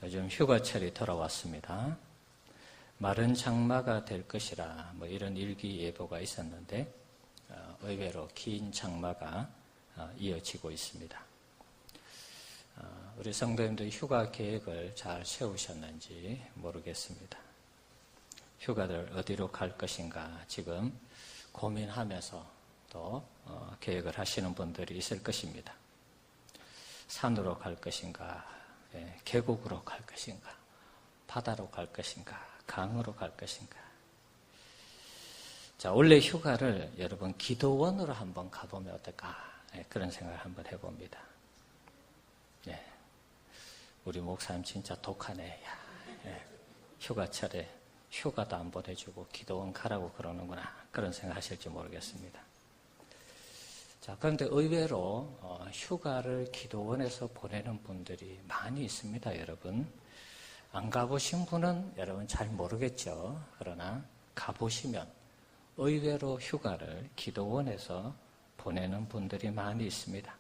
요즘 휴가철이 돌아왔습니다. 마른 장마가 될 것이라 뭐 이런 일기예보가 있었는데 의외로 긴 장마가 이어지고 있습니다. 우리 성도님들 휴가 계획을 잘 세우셨는지 모르겠습니다. 휴가를 어디로 갈 것인가 지금 고민하면서 또 계획을 하시는 분들이 있을 것입니다. 산으로 갈 것인가, 계곡으로 갈 것인가, 바다로 갈 것인가, 강으로 갈 것인가. 자, 원래 휴가를 여러분 기도원으로 한번 가보면 어떨까? 그런 생각을 한번 해봅니다. 우리 목사님 진짜 독하네. 휴가철에 휴가도 안 보내주고 기도원 가라고 그러는구나. 그런 생각 하실지 모르겠습니다. 자, 그런데 의외로 휴가를 기도원에서 보내는 분들이 많이 있습니다, 여러분. 안 가보신 분은 여러분 잘 모르겠죠. 그러나 가보시면 의외로 휴가를 기도원에서 보내는 분들이 많이 있습니다.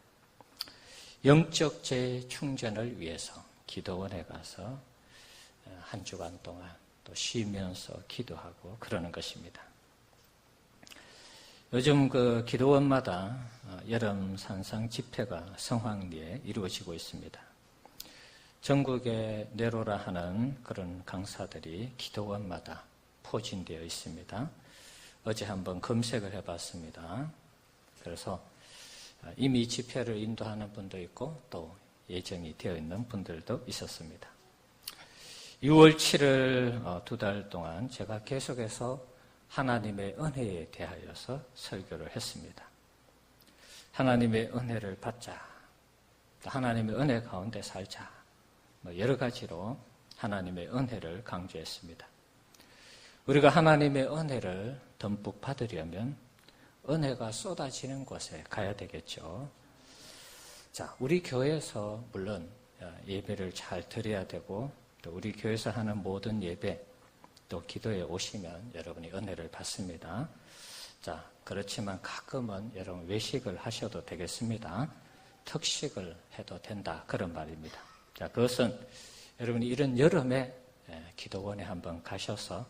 영적 재충전을 위해서 기도원에 가서 한 주간 동안 또 쉬면서 기도하고 그러는 것입니다. 요즘 그 기도원마다 여름 산상 집회가 성황리에 이루어지고 있습니다. 전국에 내로라 하는 그런 강사들이 기도원마다 포진되어 있습니다. 어제 한번 검색을 해봤습니다. 그래서 이미 집회를 인도하는 분도 있고 또 예정이 되어 있는 분들도 있었습니다. 6월 7일 2달 동안 제가 계속해서 하나님의 은혜에 대하여서 설교를 했습니다. 하나님의 은혜를 받자, 하나님의 은혜 가운데 살자, 여러 가지로 하나님의 은혜를 강조했습니다. 우리가 하나님의 은혜를 듬뿍 받으려면 은혜가 쏟아지는 곳에 가야 되겠죠. 자, 우리 교회에서 물론 예배를 잘 드려야 되고 또 우리 교회에서 하는 모든 예배 또 기도에 오시면 여러분이 은혜를 받습니다. 자, 그렇지만 가끔은 여러분 외식을 하셔도 되겠습니다. 특식을 해도 된다. 그런 말입니다. 자, 그것은 여러분이 이런 여름에 기도원에 한번 가셔서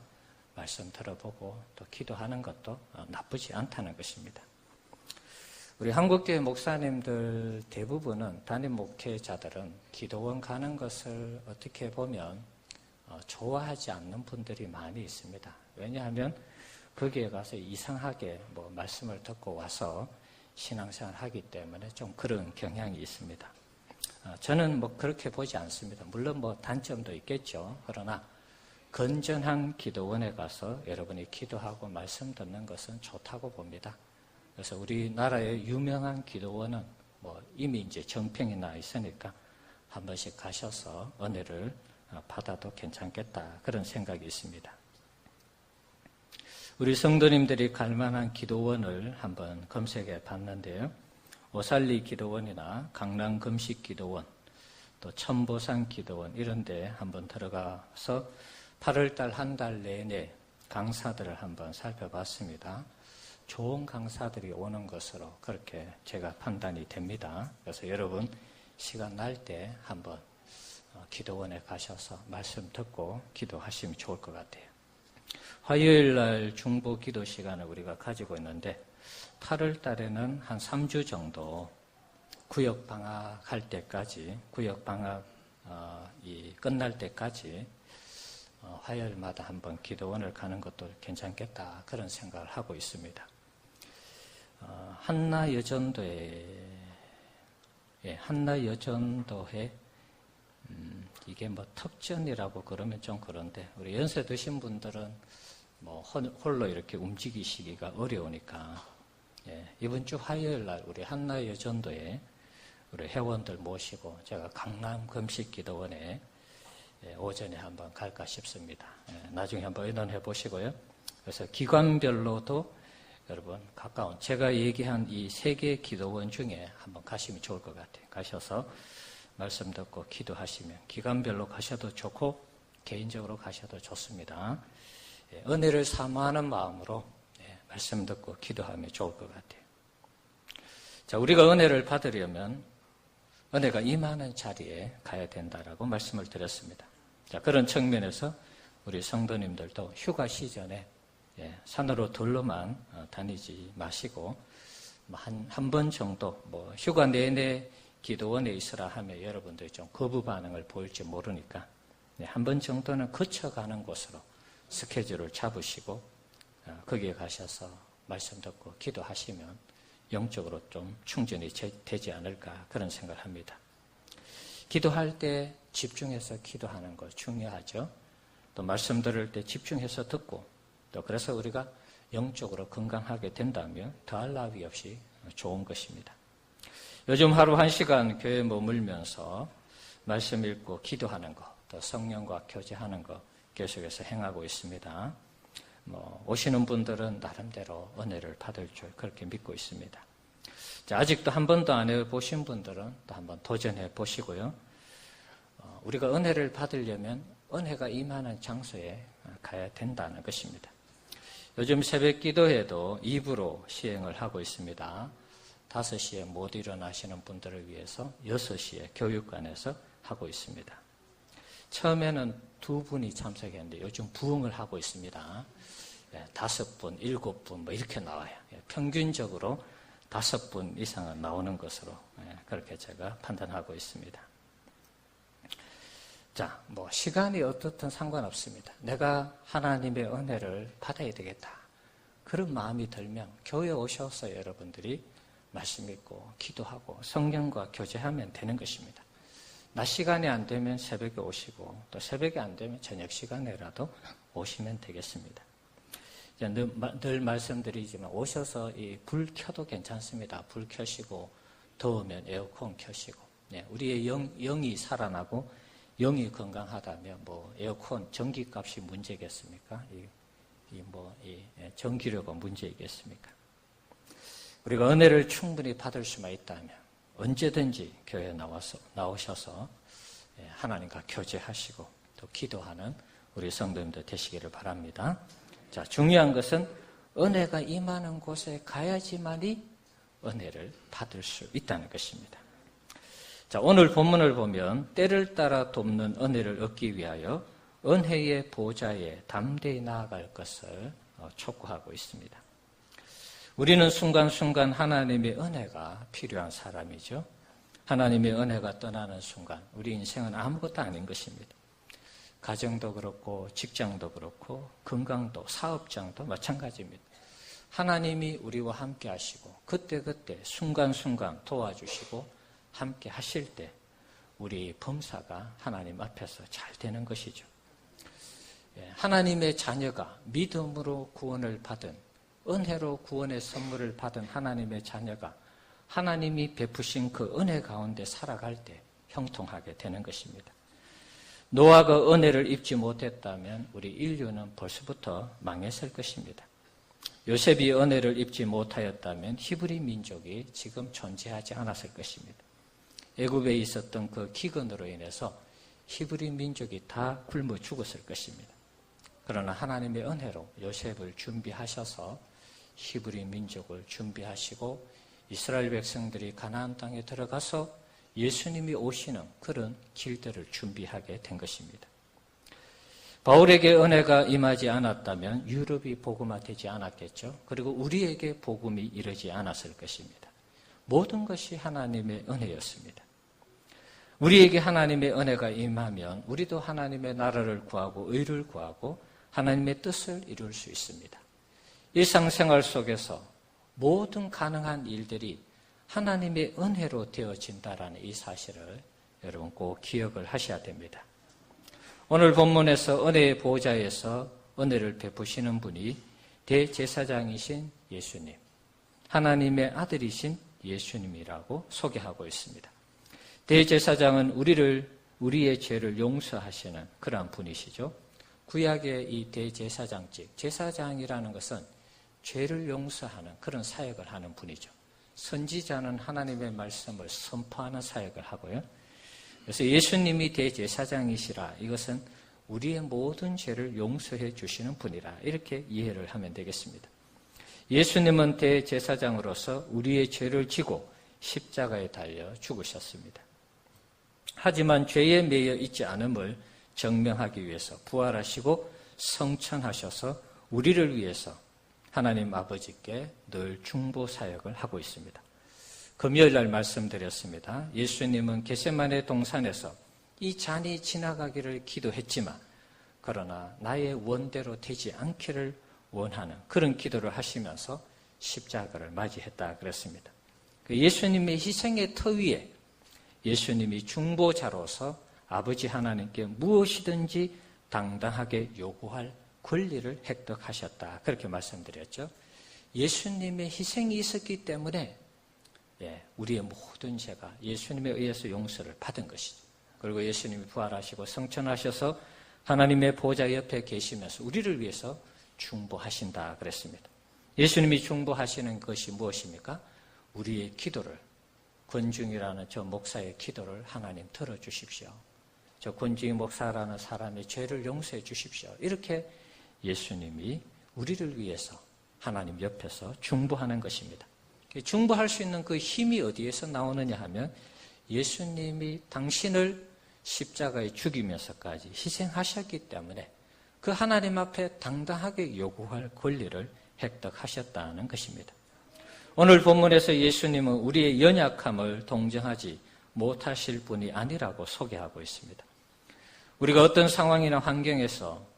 말씀 들어보고 또 기도하는 것도 나쁘지 않다는 것입니다. 우리 한국교회 목사님들 대부분은 담임 목회자들은 기도원 가는 것을 어떻게 보면 좋아하지 않는 분들이 많이 있습니다. 왜냐하면 거기에 가서 이상하게 말씀을 듣고 와서 신앙생활 하기 때문에 좀 그런 경향이 있습니다. 저는 그렇게 보지 않습니다. 물론 단점도 있겠죠. 그러나 건전한 기도원에 가서 여러분이 기도하고 말씀 듣는 것은 좋다고 봅니다. 그래서 우리나라의 유명한 기도원은 이미 이제 정평이 나 있으니까 한 번씩 가셔서 은혜를 받아도 괜찮겠다. 그런 생각이 있습니다. 우리 성도님들이 갈 만한 기도원을 한번 검색해 봤는데요. 오살리 기도원이나 강남 금식 기도원, 또 천보산 기도원 이런 데 한번 들어가서 8월달 한 달 내내 강사들을 한번 살펴봤습니다. 좋은 강사들이 오는 것으로 그렇게 제가 판단이 됩니다. 그래서 여러분 시간 날 때 한번 기도원에 가셔서 말씀 듣고 기도하시면 좋을 것 같아요. 화요일 날 중보 기도 시간을 우리가 가지고 있는데 8월 달에는 한 3주 정도 구역 방학할 때까지, 구역 방학이 끝날 때까지 화요일마다 한번 기도원을 가는 것도 괜찮겠다. 그런 생각을 하고 있습니다. 한나여전도회 이게 특전이라고 그러면 좀 그런데 우리 연세 드신 분들은 홀로 이렇게 움직이시기가 어려우니까 이번 주 화요일 날 우리 한나여전도에 우리 회원들 모시고 제가 강남 금식기도원에 오전에 한번 갈까 싶습니다. 나중에 한번 의논해 보시고요. 그래서 기관별로도 여러분 가까운 제가 얘기한 이 3개 기도원 중에 한번 가시면 좋을 것 같아요. 가셔서 말씀 듣고 기도하시면 기관별로 가셔도 좋고 개인적으로 가셔도 좋습니다. 은혜를 사모하는 마음으로 말씀 듣고 기도하면 좋을 것 같아요. 자, 우리가 은혜를 받으려면 은혜가 임하는 자리에 가야 된다라고 말씀을 드렸습니다. 자, 그런 측면에서 우리 성도님들도 휴가 시즌에 산으로 둘러만 다니지 마시고 한 번 정도 휴가 내내 기도원에 있으라 하면 여러분들이 좀 거부 반응을 보일지 모르니까 한 번 정도는 거쳐가는 곳으로 스케줄을 잡으시고 거기에 가셔서 말씀 듣고 기도하시면 영적으로 좀 충전이 되지 않을까 그런 생각을 합니다. 기도할 때 집중해서 기도하는 거 중요하죠. 또 말씀 들을 때 집중해서 듣고 또 그래서 우리가 영적으로 건강하게 된다면 더할 나위 없이 좋은 것입니다. 요즘 하루 1시간 교회에 머물면서 말씀 읽고 기도하는 것, 또 성령과 교제하는 것 계속해서 행하고 있습니다. 오시는 분들은 나름대로 은혜를 받을 줄 그렇게 믿고 있습니다. 자, 아직도 한 번도 안 해보신 분들은 또 한번 도전해 보시고요. 우리가 은혜를 받으려면 은혜가 임하는 장소에 가야 된다는 것입니다. 요즘 새벽 기도회도 2부로 시행을 하고 있습니다. 5시에 못 일어나시는 분들을 위해서 6시에 교육관에서 하고 있습니다. 처음에는 2분이 참석했는데 요즘 부흥을 하고 있습니다. 5분, 7분 이렇게 나와요. 평균적으로 5분 이상은 나오는 것으로 그렇게 제가 판단하고 있습니다. 자, 시간이 어떻든 상관없습니다. 내가 하나님의 은혜를 받아야 되겠다. 그런 마음이 들면 교회에 오셔서 여러분들이 말씀 읽고 기도하고 성령과 교제하면 되는 것입니다. 낮 시간이 안 되면 새벽에 오시고 또 새벽에 안 되면 저녁 시간에라도 오시면 되겠습니다. 늘 말씀드리지만 오셔서 이 불 켜도 괜찮습니다. 불 켜시고 더우면 에어컨 켜시고 우리의 영이 살아나고 영이 건강하다면 에어컨 전기값이 문제겠습니까? 전기료가 문제이겠습니까? 우리가 은혜를 충분히 받을 수만 있다면 언제든지 교회에 나오셔서 하나님과 교제하시고 또 기도하는 우리 성도님들 되시기를 바랍니다. 자, 중요한 것은 은혜가 임하는 곳에 가야지만이 은혜를 받을 수 있다는 것입니다. 자, 오늘 본문을 보면 때를 따라 돕는 은혜를 얻기 위하여 은혜의 보좌에 담대히 나아갈 것을 촉구하고 있습니다. 우리는 순간순간 하나님의 은혜가 필요한 사람이죠. 하나님의 은혜가 떠나는 순간 우리 인생은 아무것도 아닌 것입니다. 가정도 그렇고 직장도 그렇고 건강도 사업장도 마찬가지입니다. 하나님이 우리와 함께 하시고 그때그때 순간순간 도와주시고 함께 하실 때 우리 범사가 하나님 앞에서 잘 되는 것이죠. 하나님의 자녀가 믿음으로 구원을 받은 은혜로 구원의 선물을 받은 하나님의 자녀가 하나님이 베푸신 그 은혜 가운데 살아갈 때 형통하게 되는 것입니다. 노아가 은혜를 입지 못했다면 우리 인류는 벌써부터 망했을 것입니다. 요셉이 은혜를 입지 못하였다면 히브리 민족이 지금 존재하지 않았을 것입니다. 애굽에 있었던 그 기근으로 인해서 히브리 민족이 다 굶어 죽었을 것입니다. 그러나 하나님의 은혜로 요셉을 준비하셔서 히브리 민족을 준비하시고 이스라엘 백성들이 가나안 땅에 들어가서 예수님이 오시는 그런 길들을 준비하게 된 것입니다. 바울에게 은혜가 임하지 않았다면 유럽이 복음화되지 않았겠죠. 그리고 우리에게 복음이 이르지 않았을 것입니다. 모든 것이 하나님의 은혜였습니다. 우리에게 하나님의 은혜가 임하면 우리도 하나님의 나라를 구하고 의를 구하고 하나님의 뜻을 이룰 수 있습니다. 일상생활 속에서 모든 가능한 일들이 하나님의 은혜로 되어진다라는 이 사실을 여러분 꼭 기억을 하셔야 됩니다. 오늘 본문에서 은혜의 보좌에서 은혜를 베푸시는 분이 대제사장이신 예수님, 하나님의 아들이신 예수님이라고 소개하고 있습니다. 대제사장은 우리의 죄를 용서하시는 그러한 분이시죠. 구약의 이 대제사장직, 제사장이라는 것은 죄를 용서하는 그런 사역을 하는 분이죠. 선지자는 하나님의 말씀을 선포하는 사역을 하고요. 그래서 예수님이 대제사장이시라, 이것은 우리의 모든 죄를 용서해 주시는 분이라, 이렇게 이해를 하면 되겠습니다. 예수님은 대제사장으로서 우리의 죄를 지고 십자가에 달려 죽으셨습니다. 하지만 죄에 매여 있지 않음을 증명하기 위해서 부활하시고 성천하셔서 우리를 위해서 하나님 아버지께 늘 중보 사역을 하고 있습니다. 금요일 날 말씀드렸습니다. 예수님은 겟세마네 동산에서 이 잔이 지나가기를 기도했지만 그러나 나의 원대로 되지 않기를 원하는 그런 기도를 하시면서 십자가를 맞이했다 그랬습니다. 예수님의 희생의 터 위에 예수님이 중보자로서 아버지 하나님께 무엇이든지 당당하게 요구할 권리를 획득하셨다. 그렇게 말씀드렸죠. 예수님의 희생이 있었기 때문에 우리의 모든 죄가 예수님에 의해서 용서를 받은 것이죠. 그리고 예수님이 부활하시고 성천하셔서 하나님의 보좌 옆에 계시면서 우리를 위해서 중보하신다 그랬습니다. 예수님이 중보하시는 것이 무엇입니까? 우리의 기도를, 권중이라는 저 목사의 기도를 하나님 들어주십시오. 저 권중이 목사라는 사람의 죄를 용서해 주십시오. 이렇게 예수님이 우리를 위해서 하나님 옆에서 중보하는 것입니다. 중보할 수 있는 그 힘이 어디에서 나오느냐 하면 예수님이 당신을 십자가에 죽이면서까지 희생하셨기 때문에 그 하나님 앞에 당당하게 요구할 권리를 획득하셨다는 것입니다. 오늘 본문에서 예수님은 우리의 연약함을 동정하지 못하실 분이 아니라고 소개하고 있습니다. 우리가 어떤 상황이나 환경에서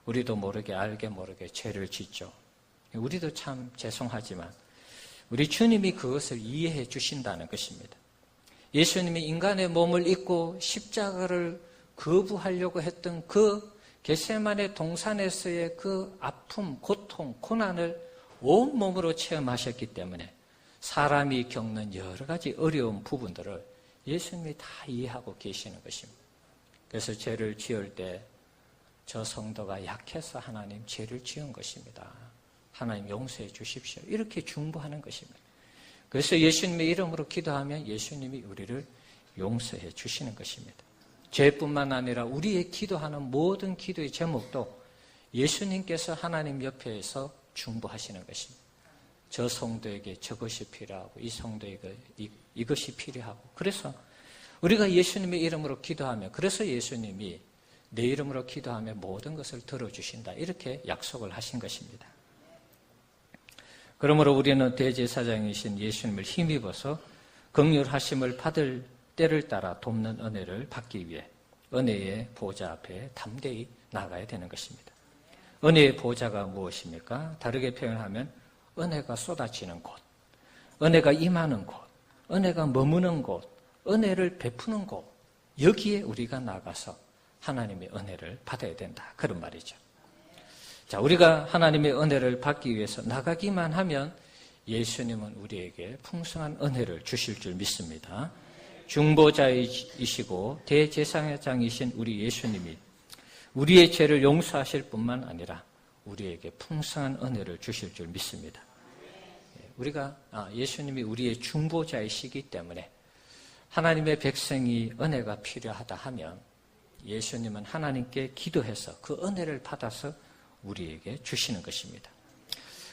우리도 모르게 알게 모르게 죄를 짓죠. 우리도 참 죄송하지만 우리 주님이 그것을 이해해 주신다는 것입니다. 예수님이 인간의 몸을 입고 십자가를 거부하려고 했던 그 겟세마네 동산에서의 그 아픔, 고통, 고난을 온몸으로 체험하셨기 때문에 사람이 겪는 여러 가지 어려운 부분들을 예수님이 다 이해하고 계시는 것입니다. 그래서 죄를 지을 때 저 성도가 약해서 하나님 죄를 지은 것입니다. 하나님 용서해 주십시오. 이렇게 중보하는 것입니다. 그래서 예수님의 이름으로 기도하면 예수님이 우리를 용서해 주시는 것입니다. 죄뿐만 아니라 우리의 기도하는 모든 기도의 제목도 예수님께서 하나님 옆에서 중보하시는 것입니다. 저 성도에게 저것이 필요하고 이 성도에게 이것이 필요하고 그래서 우리가 예수님의 이름으로 기도하면 그래서 예수님이 내 이름으로 기도하면 모든 것을 들어주신다. 이렇게 약속을 하신 것입니다. 그러므로 우리는 대제사장이신 예수님을 힘입어서 긍휼하심을 받을 때를 따라 돕는 은혜를 받기 위해 은혜의 보좌 앞에 담대히 나가야 되는 것입니다. 은혜의 보좌가 무엇입니까? 다르게 표현하면 은혜가 쏟아지는 곳, 은혜가 임하는 곳, 은혜가 머무는 곳, 은혜를 베푸는 곳, 여기에 우리가 나가서 하나님의 은혜를 받아야 된다. 그런 말이죠. 자, 우리가 하나님의 은혜를 받기 위해서 나가기만 하면 예수님은 우리에게 풍성한 은혜를 주실 줄 믿습니다. 중보자이시고 대제사장이신 우리 예수님이 우리의 죄를 용서하실 뿐만 아니라 우리에게 풍성한 은혜를 주실 줄 믿습니다. 우리가 예수님이 우리의 중보자이시기 때문에 하나님의 백성이 은혜가 필요하다 하면 예수님은 하나님께 기도해서 그 은혜를 받아서 우리에게 주시는 것입니다.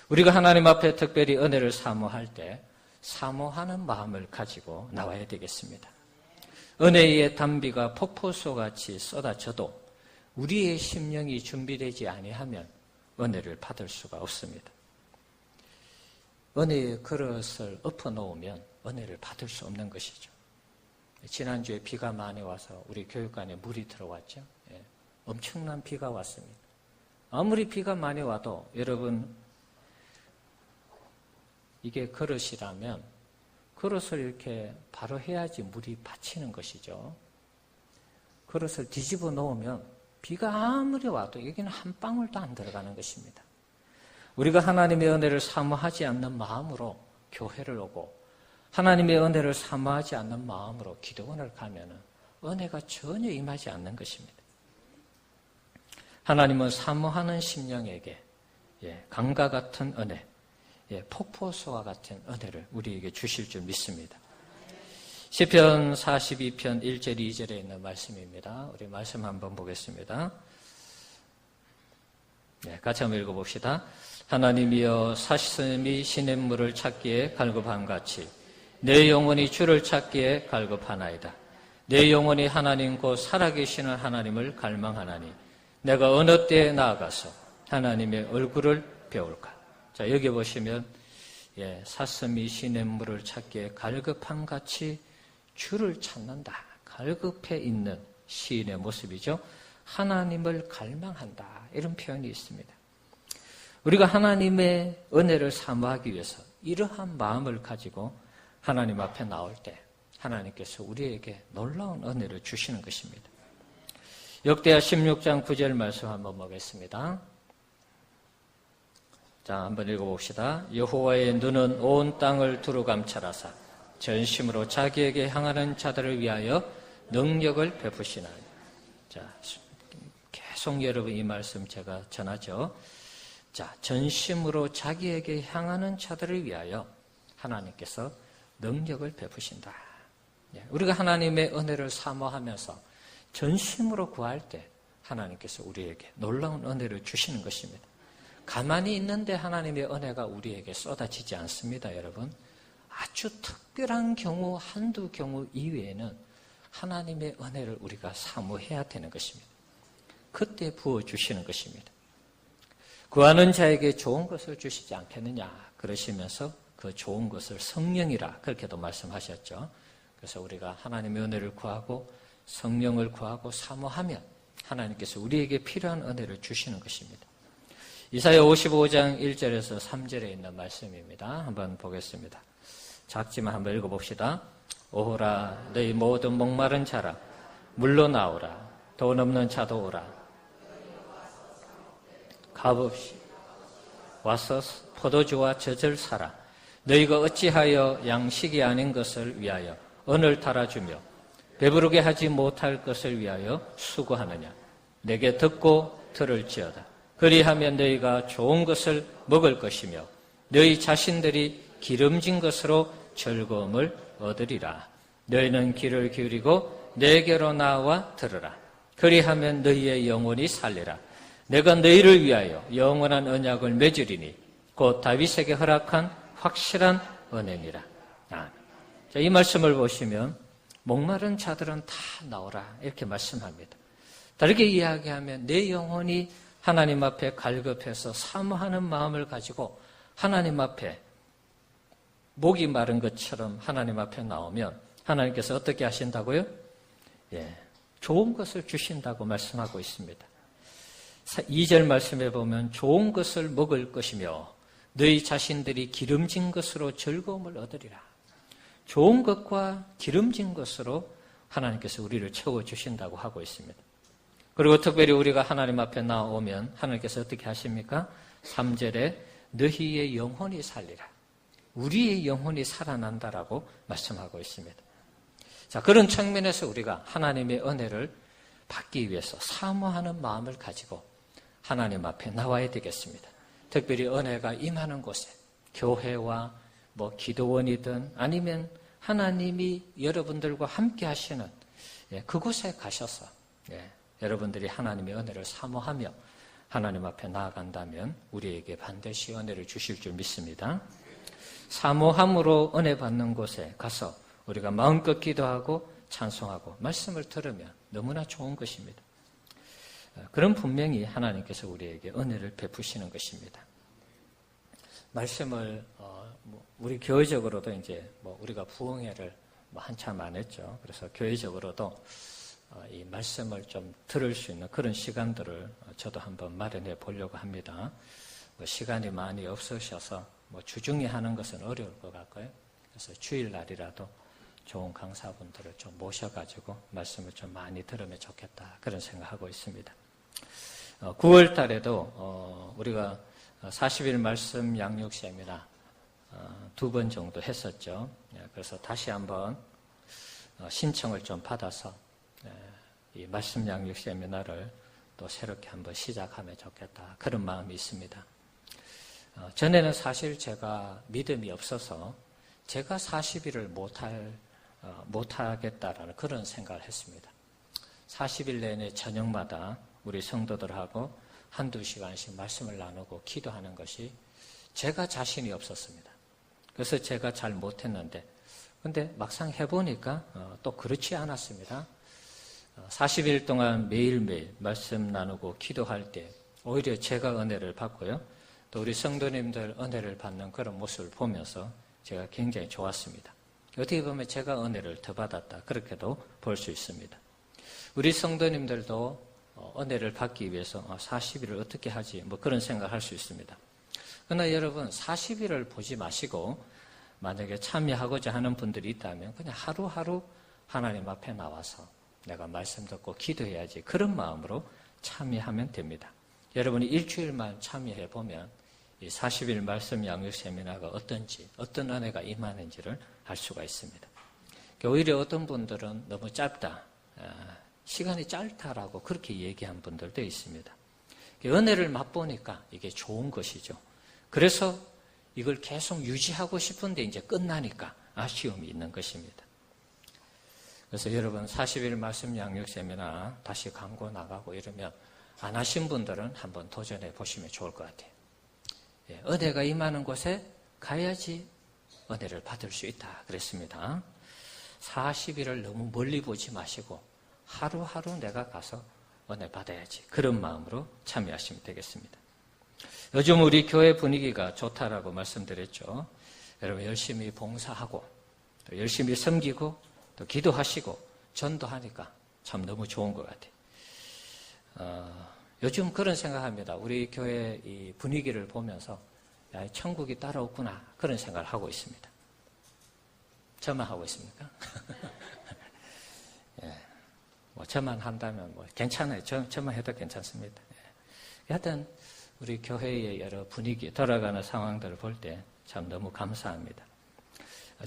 우리가 하나님 앞에 특별히 은혜를 사모할 때 사모하는 마음을 가지고 나와야 되겠습니다. 은혜의 단비가 폭포수같이 쏟아져도 우리의 심령이 준비되지 아니하면 은혜를 받을 수가 없습니다. 은혜의 그릇을 엎어놓으면 은혜를 받을 수 없는 것이죠. 지난주에 비가 많이 와서 우리 교육관에 물이 들어왔죠. 엄청난 비가 왔습니다. 아무리 비가 많이 와도 여러분 이게 그릇이라면 그릇을 이렇게 바로 해야지 물이 받치는 것이죠. 그릇을 뒤집어 놓으면 비가 아무리 와도 여기는 한 방울도 안 들어가는 것입니다. 우리가 하나님의 은혜를 사모하지 않는 마음으로 교회를 오고 하나님의 은혜를 사모하지 않는 마음으로 기도원을 가면 은혜가 전혀 임하지 않는 것입니다. 하나님은 사모하는 심령에게 강과 같은 은혜, 폭포수와 같은 은혜를 우리에게 주실 줄 믿습니다. 시편 42편 1절 2절에 있는 말씀입니다. 우리 말씀 한번 보겠습니다. 같이 한번 읽어봅시다. 하나님이여 사슴이 시냇물을 찾기에 갈급함같이 내 영혼이 주를 찾기에 갈급하나이다. 내 영혼이 하나님 곧 살아계시는 하나님을 갈망하나니 내가 어느 때에 나아가서 하나님의 얼굴을 배울까. 자, 여기 보시면 사슴이 시냇물을 찾기에 갈급한 같이 주를 찾는다. 갈급해 있는 시인의 모습이죠. 하나님을 갈망한다. 이런 표현이 있습니다. 우리가 하나님의 은혜를 사모하기 위해서 이러한 마음을 가지고 하나님 앞에 나올 때 하나님께서 우리에게 놀라운 은혜를 주시는 것입니다. 역대하 16장 9절 말씀 한번 보겠습니다. 자, 한번 읽어봅시다. 여호와의 눈은 온 땅을 두루 감찰하사 전심으로 자기에게 향하는 자들을 위하여 능력을 베푸시나니. 자, 계속 여러분 이 말씀 제가 전하죠. 자, 전심으로 자기에게 향하는 자들을 위하여 하나님께서 능력을 베푸신다. 우리가 하나님의 은혜를 사모하면서 전심으로 구할 때 하나님께서 우리에게 놀라운 은혜를 주시는 것입니다. 가만히 있는데 하나님의 은혜가 우리에게 쏟아지지 않습니다, 여러분. 아주 특별한 경우, 한두 경우 이외에는 하나님의 은혜를 우리가 사모해야 되는 것입니다. 그때 부어주시는 것입니다. 구하는 자에게 좋은 것을 주시지 않겠느냐 그러시면서 그 좋은 것을 성령이라 그렇게도 말씀하셨죠. 그래서 우리가 하나님의 은혜를 구하고 성령을 구하고 사모하면 하나님께서 우리에게 필요한 은혜를 주시는 것입니다. 이사야 55장 1절에서 3절에 있는 말씀입니다. 한번 보겠습니다. 작지만 한번 읽어봅시다. 오호라 너희 모든 목마른 자라 물로 나오라 돈 없는 자도 오라 값없이 와서 포도주와 젖을 사라 너희가 어찌하여 양식이 아닌 것을 위하여 은을 달아주며 배부르게 하지 못할 것을 위하여 수고하느냐 내게 듣고 들을지어다 그리하면 너희가 좋은 것을 먹을 것이며 너희 자신들이 기름진 것으로 즐거움을 얻으리라 너희는 귀를 기울이고 내게로 나와 들으라 그리하면 너희의 영혼이 살리라 내가 너희를 위하여 영원한 언약을 맺으리니 곧 다윗에게 허락한 확실한 은혜니라. 자, 이 말씀을 보시면 목마른 자들은 다 나오라 이렇게 말씀합니다. 다르게 이야기하면 내 영혼이 하나님 앞에 갈급해서 사모하는 마음을 가지고 하나님 앞에 목이 마른 것처럼 하나님 앞에 나오면 하나님께서 어떻게 하신다고요? 좋은 것을 주신다고 말씀하고 있습니다. 2절 말씀에 보면 좋은 것을 먹을 것이며 너희 자신들이 기름진 것으로 즐거움을 얻으리라. 좋은 것과 기름진 것으로 하나님께서 우리를 채워주신다고 하고 있습니다. 그리고 특별히 우리가 하나님 앞에 나오면 하나님께서 어떻게 하십니까? 3절에 너희의 영혼이 살리라. 우리의 영혼이 살아난다라고 말씀하고 있습니다. 자, 그런 측면에서 우리가 하나님의 은혜를 받기 위해서 사모하는 마음을 가지고 하나님 앞에 나와야 되겠습니다. 특별히 은혜가 임하는 곳에 교회와 기도원이든 아니면 하나님이 여러분들과 함께 하시는 그곳에 가셔서 여러분들이 하나님의 은혜를 사모하며 하나님 앞에 나아간다면 우리에게 반드시 은혜를 주실 줄 믿습니다. 사모함으로 은혜 받는 곳에 가서 우리가 마음껏 기도하고 찬송하고 말씀을 들으면 너무나 좋은 것입니다. 그럼 분명히 하나님께서 우리에게 은혜를 베푸시는 것입니다. 말씀을 우리 교회적으로도 이제 우리가 부흥회를 한참 안 했죠. 그래서 교회적으로도 이 말씀을 좀 들을 수 있는 그런 시간들을 저도 한번 마련해 보려고 합니다. 시간이 많이 없으셔서 주중에 하는 것은 어려울 것 같고요. 그래서 주일날이라도 좋은 강사분들을 좀 모셔가지고 말씀을 좀 많이 들으면 좋겠다 그런 생각하고 있습니다. 9월 달에도 우리가 40일 말씀 양육 세미나 2번 정도 했었죠. 그래서 다시 한번 신청을 좀 받아서 이 말씀 양육 세미나를 또 새롭게 한번 시작하면 좋겠다 그런 마음이 있습니다. 전에는 사실 제가 믿음이 없어서 제가 40일을 못하겠다라는 그런 생각을 했습니다. 40일 내내 저녁마다 우리 성도들하고 한두 시간씩 말씀을 나누고 기도하는 것이 제가 자신이 없었습니다. 그래서 제가 잘 못했는데 근데 막상 해보니까 또 그렇지 않았습니다. 40일 동안 매일매일 말씀 나누고 기도할 때 오히려 제가 은혜를 받고요. 또 우리 성도님들 은혜를 받는 그런 모습을 보면서 제가 굉장히 좋았습니다. 어떻게 보면 제가 은혜를 더 받았다. 그렇게도 볼 수 있습니다. 우리 성도님들도 은혜를 받기 위해서 40일을 어떻게 하지? 뭐 그런 생각을 할 수 있습니다. 그러나 여러분 40일을 보지 마시고 만약에 참여하고자 하는 분들이 있다면 그냥 하루하루 하나님 앞에 나와서 내가 말씀 듣고 기도해야지 그런 마음으로 참여하면 됩니다. 여러분이 일주일만 참여해 보면 이 40일 말씀 양육 세미나가 어떤지 어떤 은혜가 임하는지를 알 수가 있습니다. 오히려 어떤 분들은 너무 짧다, 시간이 짧다라고 그렇게 얘기한 분들도 있습니다. 은혜를 맛보니까 이게 좋은 것이죠. 그래서 이걸 계속 유지하고 싶은데 이제 끝나니까 아쉬움이 있는 것입니다. 그래서 여러분 40일 말씀 양육 세미나 다시 광고 나가고 이러면 안 하신 분들은 한번 도전해 보시면 좋을 것 같아요. 은혜가 임하는 곳에 가야지 은혜를 받을 수 있다 그랬습니다. 40일을 너무 멀리 보지 마시고 하루하루 내가 가서 은혜 받아야지 그런 마음으로 참여하시면 되겠습니다. 요즘 우리 교회 분위기가 좋다라고 말씀드렸죠. 여러분 열심히 봉사하고 또 열심히 섬기고 또 기도하시고 전도하니까 참 너무 좋은 것 같아요. 요즘 그런 생각합니다. 우리 교회 이 분위기를 보면서 야, 천국이 따라오구나 그런 생각을 하고 있습니다. 저만 하고 있습니까? 예, 뭐 저만 한다면 뭐 괜찮아요. 저만 해도 괜찮습니다. 예. 하여튼 우리 교회의 여러 분위기 돌아가는 상황들을 볼 때 참 너무 감사합니다.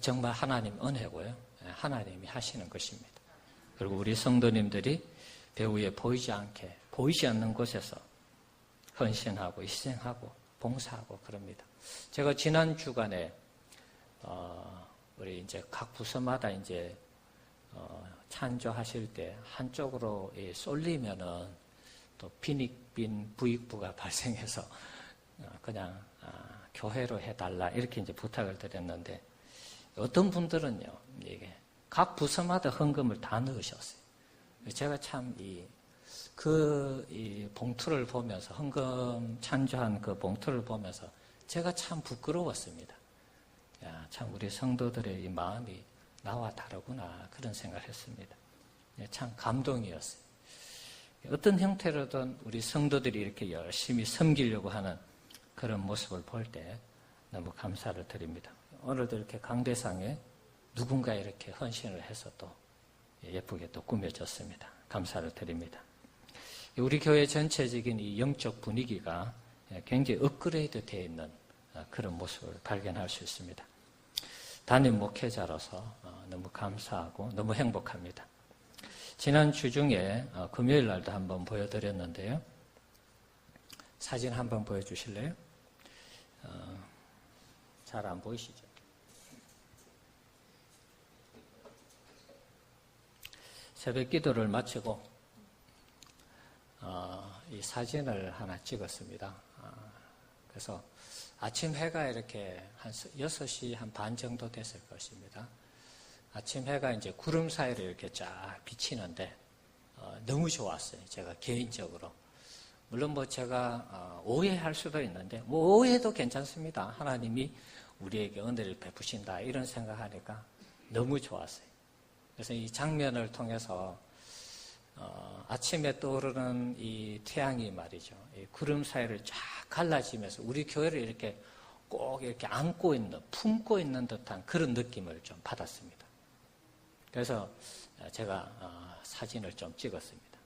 정말 하나님 은혜고요. 하나님이 하시는 것입니다. 그리고 우리 성도님들이 배후에 보이지 않는 곳에서 헌신하고 희생하고 봉사하고 그럽니다. 제가 지난 주간에 우리 이제 각 부서마다 이제 찬조하실 때 한쪽으로 쏠리면은 또 빈익빈 부익부가 발생해서 그냥 교회로 해달라 이렇게 이제 부탁을 드렸는데 어떤 분들은요 이게 각 부서마다 헌금을 다 넣으셨어요. 제가 참 이 봉투를 보면서 헌금 찬조한 그 봉투를 보면서 제가 참 부끄러웠습니다. 야, 참 우리 성도들의 이 마음이 나와 다르구나 그런 생각을 했습니다. 참 감동이었어요. 어떤 형태로든 우리 성도들이 이렇게 열심히 섬기려고 하는 그런 모습을 볼 때 너무 감사를 드립니다. 오늘도 이렇게 강대상에 누군가 이렇게 헌신을 해서 또 예쁘게 또 꾸며졌습니다. 감사를 드립니다. 우리 교회 전체적인 이 영적 분위기가 굉장히 업그레이드 되어 있는 그런 모습을 발견할 수 있습니다. 담임 목회자로서 너무 감사하고 너무 행복합니다. 지난 주 중에 금요일 날도 한번 보여드렸는데요. 사진 한번 보여주실래요? 잘 안 보이시죠? 새벽 기도를 마치고 이 사진을 하나 찍었습니다. 그래서 아침 해가 이렇게 한 6시 한 반 정도 됐을 것입니다. 아침 해가 이제 구름 사이로 이렇게 쫙 비치는데 너무 좋았어요. 제가 개인적으로. 물론 뭐 제가 오해할 수도 있는데 뭐 오해도 괜찮습니다. 하나님이 우리에게 은혜를 베푸신다 이런 생각하니까 너무 좋았어요. 그래서 이 장면을 통해서 아침에 떠오르는 이 태양이 말이죠. 이 구름 사이를 쫙 갈라지면서 우리 교회를 이렇게 꼭 이렇게 안고 있는, 품고 있는 듯한 그런 느낌을 좀 받았습니다. 그래서 제가 사진을 좀 찍었습니다.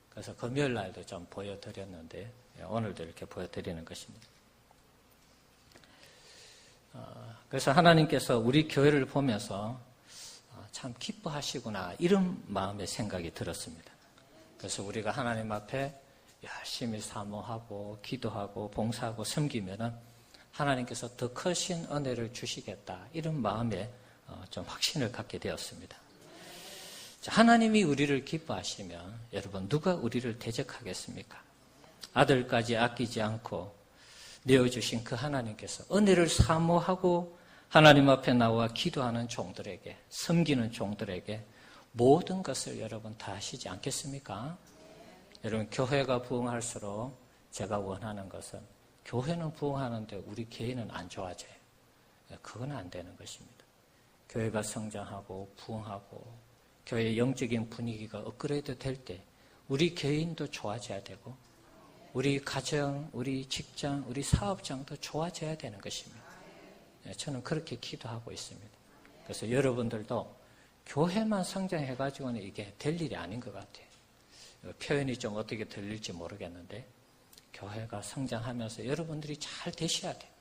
그래서 금요일 날도 좀 보여드렸는데 오늘도 이렇게 보여드리는 것입니다. 그래서 하나님께서 우리 교회를 보면서 참 기뻐하시구나 이런 마음의 생각이 들었습니다. 그래서 우리가 하나님 앞에 열심히 사모하고 기도하고 봉사하고 섬기면은 하나님께서 더 크신 은혜를 주시겠다 이런 마음에 좀 확신을 갖게 되었습니다. 자, 하나님이 우리를 기뻐하시면 여러분 누가 우리를 대적하겠습니까? 아들까지 아끼지 않고 내어주신 그 하나님께서 은혜를 사모하고 하나님 앞에 나와 기도하는 종들에게, 섬기는 종들에게 모든 것을 여러분 다 하시지 않겠습니까? 여러분, 교회가 부흥할수록 제가 원하는 것은 교회는 부흥하는데 우리 개인은 안 좋아져요. 그건 안 되는 것입니다. 교회가 성장하고 부흥하고 교회의 영적인 분위기가 업그레이드 될 때 우리 개인도 좋아져야 되고 우리 가정, 우리 직장, 우리 사업장도 좋아져야 되는 것입니다. 저는 그렇게 기도하고 있습니다. 그래서 여러분들도 교회만 성장해가지고는 이게 될 일이 아닌 것 같아요. 표현이 좀 어떻게 들릴지 모르겠는데 교회가 성장하면서 여러분들이 잘 되셔야 돼요.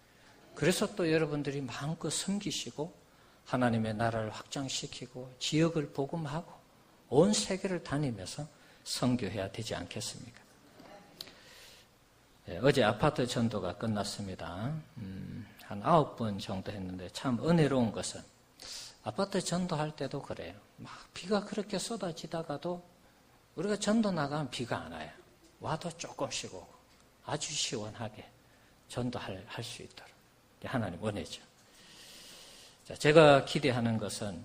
그래서 또 여러분들이 마음껏 섬기시고 하나님의 나라를 확장시키고 지역을 복음하고 온 세계를 다니면서 선교해야 되지 않겠습니까? 어제 아파트 전도가 끝났습니다. 한 9번 정도 했는데 참 은혜로운 것은 아파트 전도할 때도 그래요. 막 비가 그렇게 쏟아지다가도 우리가 전도 나가면 비가 안 와요. 와도 조금씩 오고 아주 시원하게 전도할 수 있도록 하나님 원해죠. 자, 제가 기대하는 것은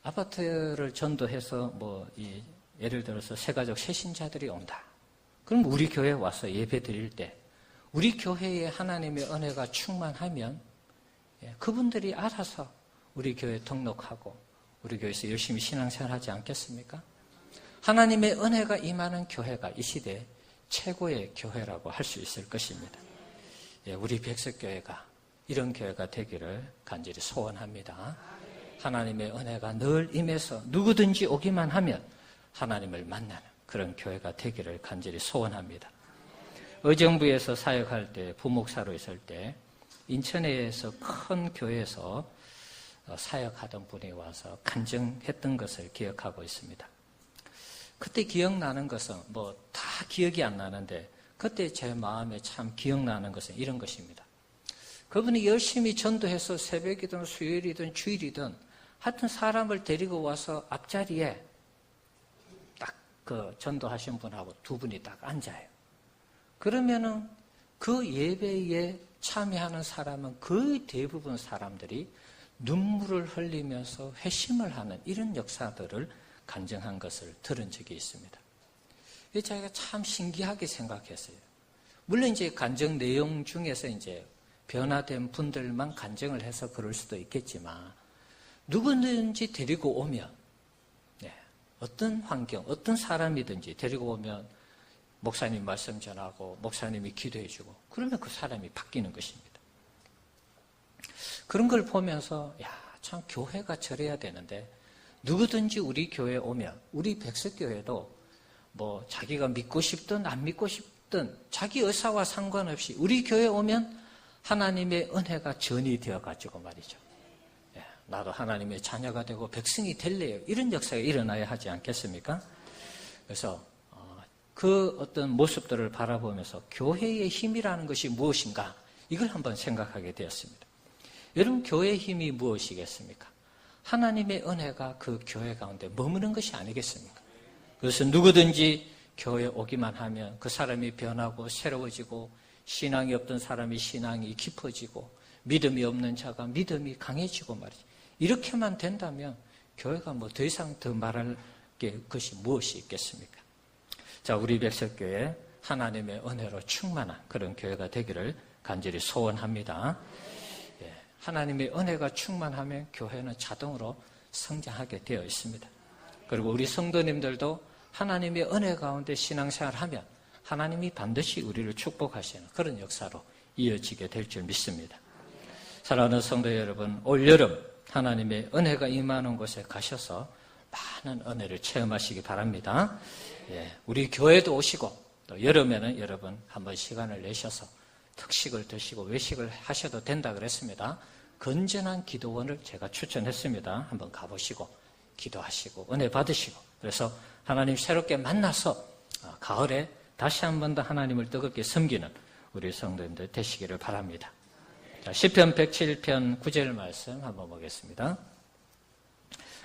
아파트를 전도해서 예를 들어서 새가족 새신자들이 온다. 그럼 우리 교회에 와서 예배 드릴 때 우리 교회에 하나님의 은혜가 충만하면 그분들이 알아서 우리 교회에 등록하고 우리 교회에서 열심히 신앙생활 하지 않겠습니까? 하나님의 은혜가 임하는 교회가 이 시대에 최고의 교회라고 할 수 있을 것입니다. 우리 백석교회가 이런 교회가 되기를 간절히 소원합니다. 하나님의 은혜가 늘 임해서 누구든지 오기만 하면 하나님을 만나는 그런 교회가 되기를 간절히 소원합니다. 의정부에서 사역할 때, 부목사로 있을 때 인천에서 큰 교회에서 사역하던 분이 와서 간증했던 것을 기억하고 있습니다. 그때 기억나는 것은 다 기억이 안 나는데 그때 제 마음에 참 기억나는 것은 이런 것입니다. 그분이 열심히 전도해서 새벽이든 수요일이든 주일이든 하여튼 사람을 데리고 와서 앞자리에 딱 그 전도하신 분하고 두 분이 딱 앉아요. 그러면은 그 예배에 참여하는 사람은 거의 대부분 사람들이 눈물을 흘리면서 회심을 하는 이런 역사들을 간증한 것을 들은 적이 있습니다. 제가 참 신기하게 생각했어요. 물론 이제 간증 내용 중에서 이제 변화된 분들만 간증을 해서 그럴 수도 있겠지만 누구든지 데리고 오면 어떤 환경, 어떤 사람이든지 데리고 오면 목사님 말씀 전하고 목사님이 기도해 주고 그러면 그 사람이 바뀌는 것입니다. 그런 걸 보면서 참 교회가 저래야 되는데 누구든지 우리 교회에 오면 우리 백석교회도 자기가 믿고 싶든 안 믿고 싶든 자기 의사와 상관없이 우리 교회에 오면 하나님의 은혜가 전이 되어가지고 말이죠. 나도 하나님의 자녀가 되고 백성이 될래요. 이런 역사가 일어나야 하지 않겠습니까? 그래서 그 어떤 모습들을 바라보면서 교회의 힘이라는 것이 무엇인가 이걸 한번 생각하게 되었습니다. 여러분 교회의 힘이 무엇이겠습니까? 하나님의 은혜가 그 교회 가운데 머무는 것이 아니겠습니까? 그래서 누구든지 교회에 오기만 하면 그 사람이 변하고 새로워지고 신앙이 없던 사람이 신앙이 깊어지고 믿음이 없는 자가 믿음이 강해지고 말이죠. 이렇게만 된다면 교회가 더 이상 더 말할 것이 무엇이 있겠습니까? 자, 우리 백석교회 하나님의 은혜로 충만한 그런 교회가 되기를 간절히 소원합니다. 하나님의 은혜가 충만하면 교회는 자동으로 성장하게 되어 있습니다. 그리고 우리 성도님들도 하나님의 은혜 가운데 신앙생활하면 하나님이 반드시 우리를 축복하시는 그런 역사로 이어지게 될 줄 믿습니다. 사랑하는 성도 여러분, 올 여름 하나님의 은혜가 임하는 곳에 가셔서 많은 은혜를 체험하시기 바랍니다. 우리 교회도 오시고 또 여름에는 여러분 한번 시간을 내셔서 특식을 드시고 외식을 하셔도 된다 그랬습니다. 건전한 기도원을 제가 추천했습니다. 한번 가보시고 기도하시고 은혜 받으시고 그래서 하나님 새롭게 만나서 가을에 다시 한 번 더 하나님을 뜨겁게 섬기는 우리 성도님들 되시기를 바랍니다. 자, 시편 107편 9절 말씀 한번 보겠습니다.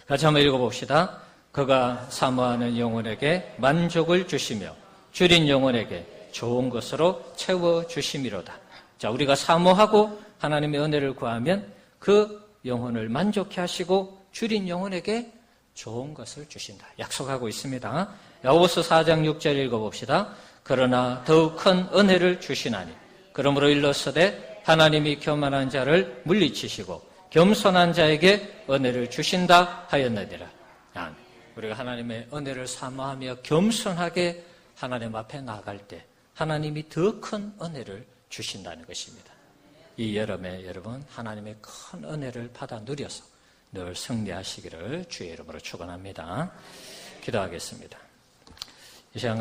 같이 한번 읽어봅시다. 그가 사모하는 영혼에게 만족을 주시며 줄인 영혼에게 좋은 것으로 채워주심이로다. 자, 우리가 사모하고 하나님의 은혜를 구하면 그 영혼을 만족해 하시고 줄인 영혼에게 좋은 것을 주신다. 약속하고 있습니다. 야고보서 4장 6절 읽어봅시다. 그러나 더욱 큰 은혜를 주시나니 그러므로 일러서되 하나님이 교만한 자를 물리치시고 겸손한 자에게 은혜를 주신다 하였느니라. 우리가 하나님의 은혜를 사모하며 겸손하게 하나님 앞에 나갈 때 하나님이 더 큰 은혜를 주신다는 것입니다. 이 여름에 여러분 하나님의 큰 은혜를 받아 누려서 늘 승리하시기를 주의 이름으로 축원합니다. 기도하겠습니다. 이 시간